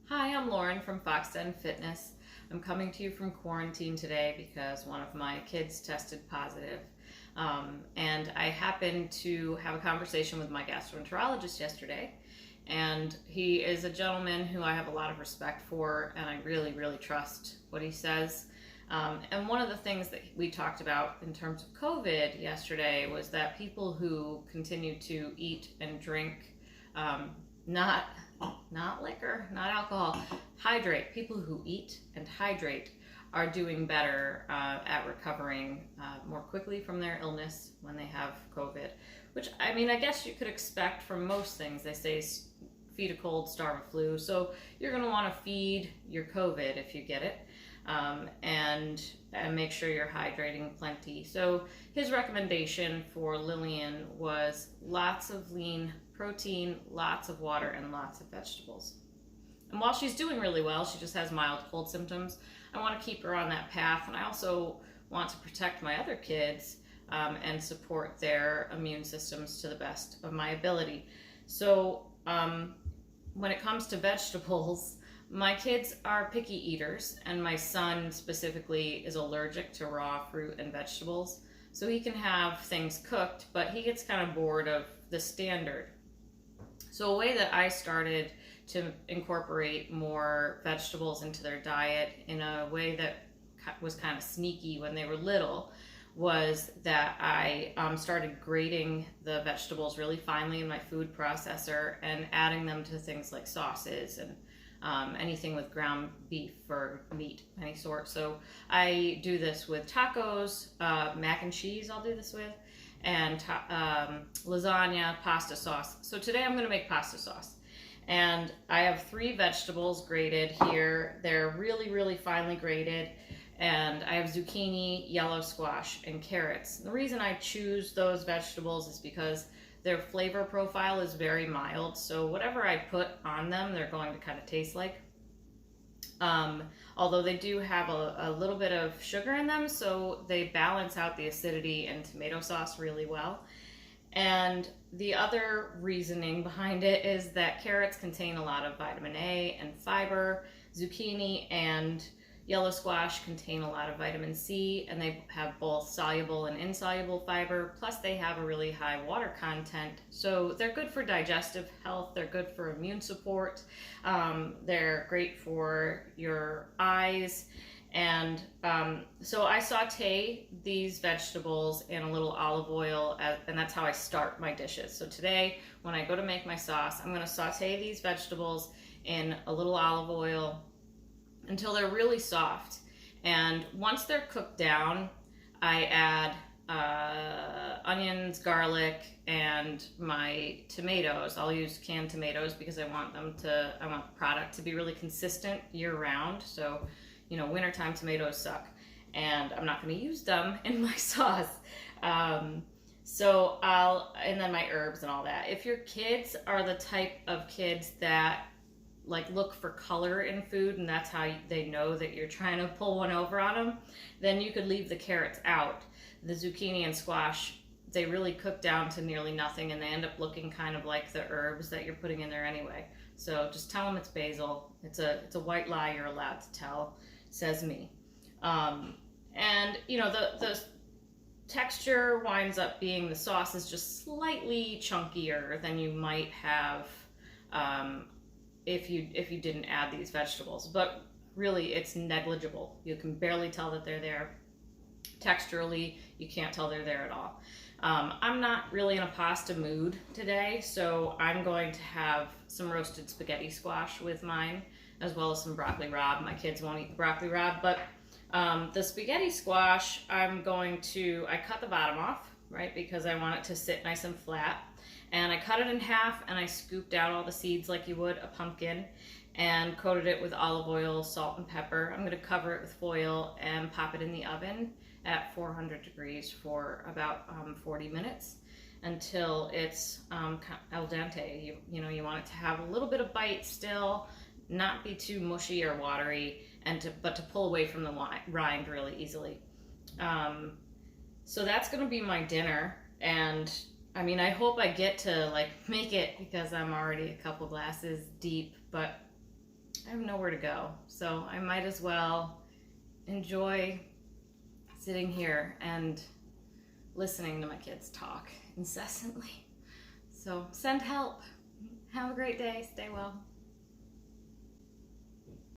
Hi, I'm Lauren from Fox Den Fitness. I'm coming to you from quarantine today because one of my kids tested positive. And I happened to have a conversation with my gastroenterologist yesterday. And he is a gentleman who I have a lot of respect for, and I really, really trust what he says. And one of the things that we talked about in terms of COVID yesterday was that people who continue to eat and drink, not not liquor, not alcohol, hydrate. People who eat and hydrate are doing better at recovering more quickly from their illness when they have COVID, which I guess you could expect from most things. They say feed a cold, starve a flu. So you're going to want to feed your COVID if you get it. And make sure you're hydrating plenty. So his recommendation for Lillian was lots of lean protein, lots of water, and lots of vegetables. And while she's doing really well, she just has mild cold symptoms. I want to keep her on that path, and I also want to protect my other kids and support their immune systems to the best of my ability. So when it comes to vegetables, my kids are picky eaters, and my son specifically is allergic to raw fruit and vegetables. So he can have things cooked, but he gets kind of bored of the standard. So a way that I started to incorporate more vegetables into their diet in a way that was kind of sneaky when they were little was that I started grating the vegetables really finely in my food processor and adding them to things like sauces and anything with ground beef or meat, any sort. So I do this with tacos, mac and cheese I'll do this with, and lasagna, pasta sauce. So today I'm going to make pasta sauce. And I have 3 vegetables grated here. They're really, really finely grated. And I have zucchini, yellow squash, and carrots. The reason I choose those vegetables is because their flavor profile is very mild, so whatever I put on them, they're going to kind of taste like. Although they do have a little bit of sugar in them, so they balance out the acidity in tomato sauce really well. And the other reasoning behind it is that carrots contain a lot of vitamin A and fiber. Zucchini and yellow squash contain a lot of vitamin C, and they have both soluble and insoluble fiber, plus they have a really high water content. So they're good for digestive health, they're good for immune support, they're great for your eyes. And so I saute these vegetables in a little olive oil, and that's how I start my dishes. So today, when I go to make my sauce, I'm going to saute these vegetables in a little olive oil until they're really soft. And once they're cooked down, I add onions, garlic, and my tomatoes. I'll use canned tomatoes because I want the product to be really consistent year round. So, wintertime tomatoes suck, and I'm not going to use them in my sauce. And then my herbs and all that. If your kids are the type of kids that look for color in food, and that's how they know that you're trying to pull one over on them, then you could leave the carrots out. The zucchini and squash, they really cook down to nearly nothing, and they end up looking kind of like the herbs that you're putting in there anyway. So just tell them it's basil. It's a white lie you're allowed to tell, says me. And the texture winds up being, the sauce is just slightly chunkier than you might have if you didn't add these vegetables, but really it's negligible. You can barely tell that they're there. Texturally, you can't tell they're there at all. I'm not really in a pasta mood today, so I'm going to have some roasted spaghetti squash with mine, as well as some broccoli rabe. My kids won't eat the broccoli rabe, but the spaghetti squash, I cut the bottom off, right, because I want it to sit nice and flat. And I cut it in half, and I scooped out all the seeds like you would a pumpkin, and coated it with olive oil, salt, and pepper. I'm going to cover it with foil and pop it in the oven at 400 degrees for about 40 minutes until it's al dente. You want it to have a little bit of bite still, not be too mushy or watery, but to pull away from the rind really easily. So that's going to be my dinner, and I hope I get to make it because I'm already a couple glasses deep, but I have nowhere to go. So I might as well enjoy sitting here and listening to my kids talk incessantly. So send help. Have a great day. Stay well.